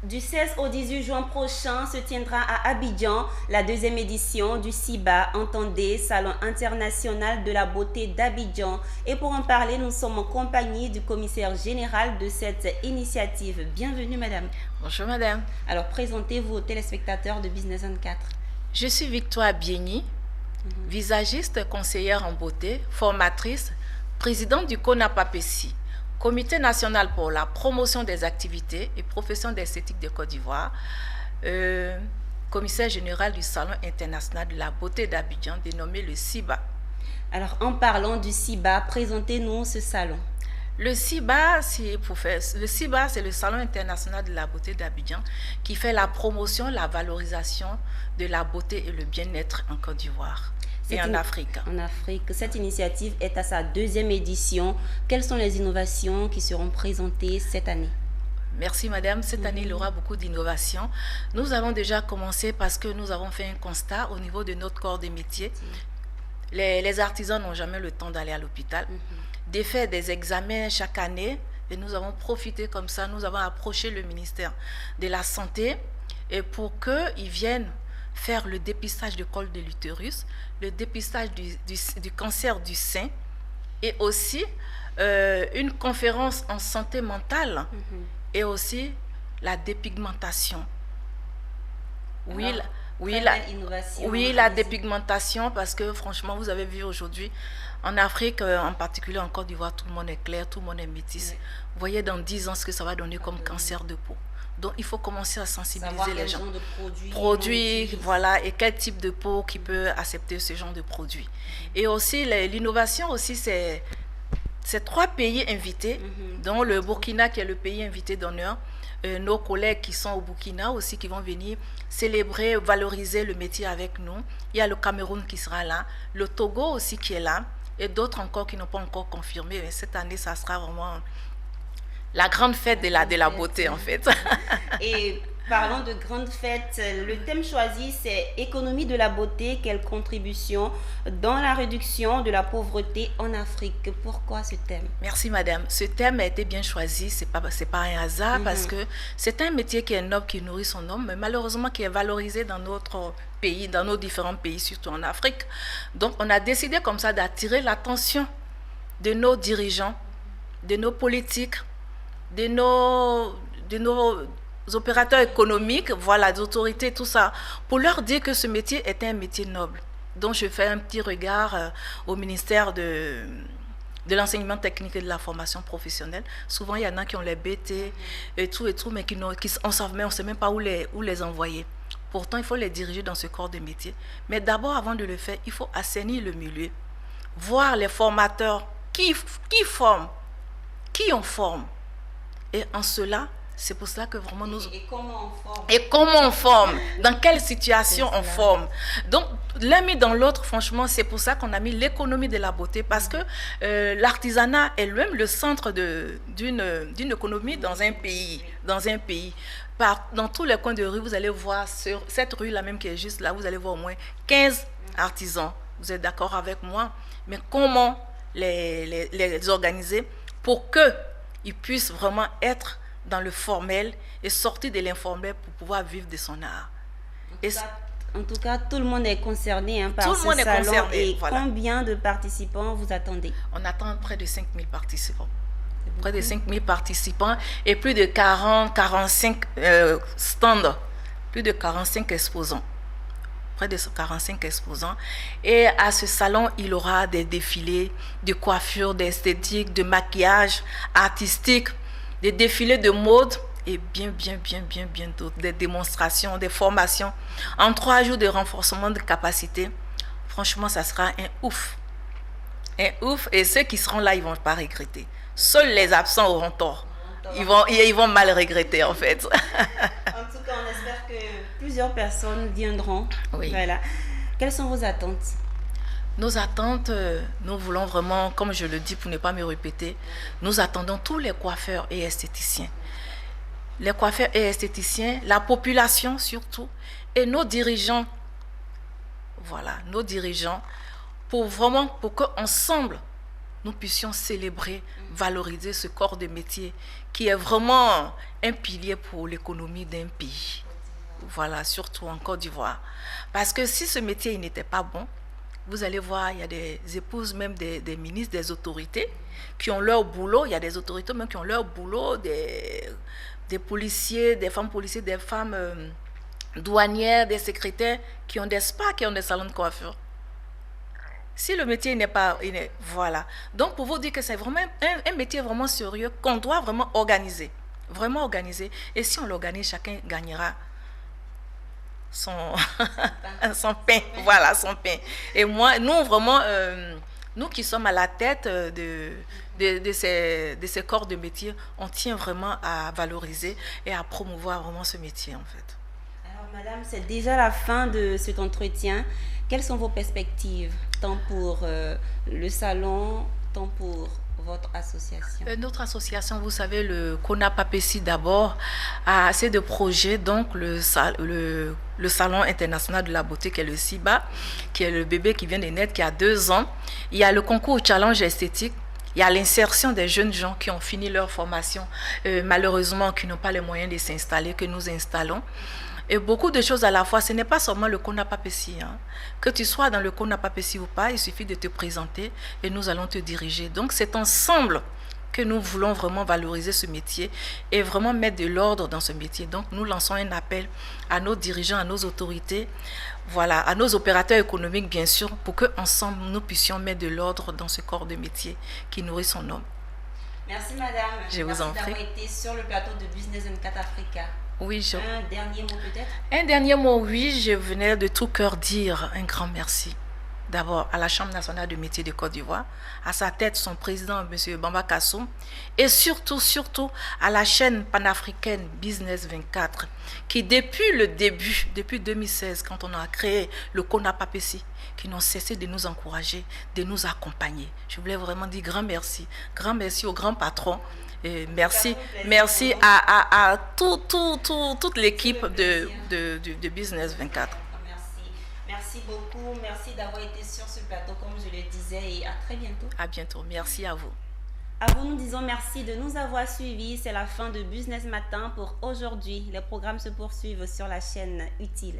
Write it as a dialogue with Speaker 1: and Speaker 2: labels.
Speaker 1: Du 16 au 18 juin prochain se tiendra à Abidjan la deuxième édition du SIBA, entendez, Salon international de la beauté d'Abidjan. Et pour en parler, nous sommes en compagnie du commissaire général de cette initiative. Bienvenue madame.
Speaker 2: Bonjour madame.
Speaker 1: Alors présentez-vous aux téléspectateurs de Business 24.
Speaker 2: Je suis Victoire Bieni, visagiste, conseillère en beauté, formatrice, présidente du CONAPAPESI, Comité national pour la promotion des activités et professions d'esthétique de Côte d'Ivoire, commissaire général du Salon international de la beauté d'Abidjan, dénommé le SIBA.
Speaker 1: Alors en parlant du SIBA, présentez-nous ce salon.
Speaker 2: Le SIBA, c'est le Salon international de la beauté d'Abidjan qui fait la promotion, la valorisation de la beauté et le bien-être en Côte d'Ivoire. Et en Afrique.
Speaker 1: En Afrique. Cette initiative est à sa deuxième édition. Quelles sont les innovations qui seront présentées cette année?
Speaker 2: Merci madame. Cette année, il y aura beaucoup d'innovations. Nous avons déjà commencé parce que nous avons fait un constat au niveau de notre corps de métier. Les artisans n'ont jamais le temps d'aller à l'hôpital, de faire des examens chaque année. Et nous avons profité comme ça, nous avons approché le ministère de la Santé et pour qu'ils viennent faire le dépistage du col de l'utérus, le dépistage du cancer du sein et aussi une conférence en santé mentale et aussi la dépigmentation. La dépigmentation parce que franchement, vous avez vu aujourd'hui, en Afrique, en particulier en Côte d'Ivoire, tout le monde est clair, tout le monde est métis. Vous voyez dans 10 ans ce que ça va donner comme cancer de peau. Donc, il faut commencer à sensibiliser les gens. Produits, voilà, et quel type de peau qui peut accepter ce genre de produits. Et aussi, l'innovation aussi, c'est 3 pays invités, dont le Burkina qui est le pays invité d'honneur, nos collègues qui sont au Burkina aussi qui vont venir célébrer, valoriser le métier avec nous. Il y a le Cameroun qui sera là, le Togo aussi qui est là, et d'autres encore qui n'ont pas encore confirmé. Mais cette année, ça sera vraiment la grande fête de la beauté, en fait.
Speaker 1: Et parlant de grande fête, le thème choisi, c'est économie de la beauté, quelle contribution dans la réduction de la pauvreté en Afrique. Pourquoi ce thème?
Speaker 2: Merci madame. Ce thème a été bien choisi, c'est pas un hasard parce que c'est un métier qui est noble, qui nourrit son homme, mais malheureusement qui est valorisé dans notre pays, dans nos différents pays, surtout en Afrique. Donc on a décidé comme ça d'attirer l'attention de nos dirigeants, de nos politiques, de nos opérateurs économiques, voilà, des autorités, tout ça, pour leur dire que ce métier est un métier noble. Donc, je fais un petit regard au ministère de l'enseignement technique et de la formation professionnelle. Souvent, il y en a qui ont les BT et tout, mais on ne sait même pas où les envoyer. Pourtant, il faut les diriger dans ce corps de métier. Mais d'abord, avant de le faire, il faut assainir le milieu, voir les formateurs qui forment, qui on forme. Et en cela, c'est pour cela que vraiment nous...
Speaker 1: Et comment on forme?
Speaker 2: Et comment on forme? Dans quelle situation on forme? Donc, l'un mis dans l'autre, franchement, c'est pour ça qu'on a mis l'économie de la beauté, parce que l'artisanat est lui-même le centre d'une économie dans un pays. Dans tous les coins de rue, vous allez voir, sur cette rue-là même qui est juste là, vous allez voir au moins 15 artisans. Vous êtes d'accord avec moi? Mais comment les organiser pour qu'ils puissent vraiment être dans le formel et sortir de l'informel pour pouvoir vivre de son art.
Speaker 1: En tout cas, tout le monde est concerné par ce salon. Et voilà. Combien de participants vous attendez?
Speaker 2: On attend près de 5000 participants. Près de 5000 participants et plus de 45 stands, plus de 45 exposants. Près de 45 exposants. Et à ce salon, il y aura des défilés de coiffure, d'esthétique, de maquillage artistique, des défilés de mode et bien d'autres, des démonstrations, des formations. En 3 jours de renforcement de capacité, franchement, ça sera un ouf. Un ouf, et ceux qui seront là, ils ne vont pas regretter. Seuls les absents auront tort. Ils vont mal regretter, en fait.
Speaker 1: En tout cas, on espère que plusieurs personnes viendront.
Speaker 2: Oui.
Speaker 1: Voilà. Quelles sont vos attentes?
Speaker 2: Nos attentes, nous voulons vraiment, comme je le dis pour ne pas me répéter, nous attendons tous les coiffeurs et esthéticiens. Les coiffeurs et esthéticiens, la population surtout, et nos dirigeants. Voilà, nos dirigeants, pour qu'ensemble, nous puissions célébrer, valoriser ce corps de métier qui est vraiment un pilier pour l'économie d'un pays. Voilà, surtout en Côte d'Ivoire. Parce que si ce métier il n'était pas bon, vous allez voir, il y a des épouses, même des ministres, des autorités qui ont leur boulot. Il y a des autorités même qui ont leur boulot, des policiers, des femmes policiers, des femmes douanières, des secrétaires qui ont des spas, qui ont des salons de coiffure. Si le métier n'est pas... voilà. Donc, pour vous dire que c'est vraiment un métier vraiment sérieux qu'on doit vraiment organiser. Vraiment organiser. Et si on l'organise, chacun gagnera son pain. Voilà, son pain. Et moi, nous, vraiment, nous qui sommes à la tête de ces corps de métier, on tient vraiment à valoriser et à promouvoir vraiment ce métier, en fait.
Speaker 1: Alors, madame, c'est déjà la fin de cet entretien. Quelles sont vos perspectives, tant pour le salon, tant pour votre association?
Speaker 2: Notre association, vous savez, le CONAPAPESI d'abord, a assez de projets. Donc, le Salon international de la beauté, qui est le SIBA, qui est le bébé qui vient de naître, qui a 2 ans. Il y a le concours challenge esthétique. Il y a l'insertion des jeunes gens qui ont fini leur formation, malheureusement, qui n'ont pas les moyens de s'installer, que nous installons. Et beaucoup de choses à la fois. Ce n'est pas seulement le CONAPAPESI. Que tu sois dans le CONAPAPESI ou pas, il suffit de te présenter et nous allons te diriger. Donc, c'est ensemble que nous voulons vraiment valoriser ce métier et vraiment mettre de l'ordre dans ce métier. Donc, nous lançons un appel à nos dirigeants, à nos autorités, voilà, à nos opérateurs économiques, bien sûr, pour qu'ensemble, nous puissions mettre de l'ordre dans ce corps de métier qui nourrit son homme.
Speaker 1: Merci, madame.
Speaker 2: Je vous en prie.
Speaker 1: Merci d'avoir été sur le plateau de Business 24 Africa.
Speaker 2: Oui,
Speaker 1: Un dernier mot peut-être?
Speaker 2: Un dernier mot, oui, je venais de tout cœur dire un grand merci. D'abord à la Chambre nationale de métiers de Côte d'Ivoire, à sa tête son président, M. Bamba Kassoum, et surtout à la chaîne panafricaine Business 24, qui depuis le début, depuis 2016, quand on a créé le CONAPAPESI, qui n'ont cessé de nous encourager, de nous accompagner. Je voulais vraiment dire grand merci au grand patron. Et merci à toute l'équipe de Business 24.
Speaker 1: Merci beaucoup. Merci d'avoir été sur ce plateau, comme je le disais, et à très bientôt.
Speaker 2: À bientôt. Merci à vous.
Speaker 1: À vous, nous disons merci de nous avoir suivis. C'est la fin de Business Matin pour aujourd'hui. Les programmes se poursuivent sur la chaîne Utile.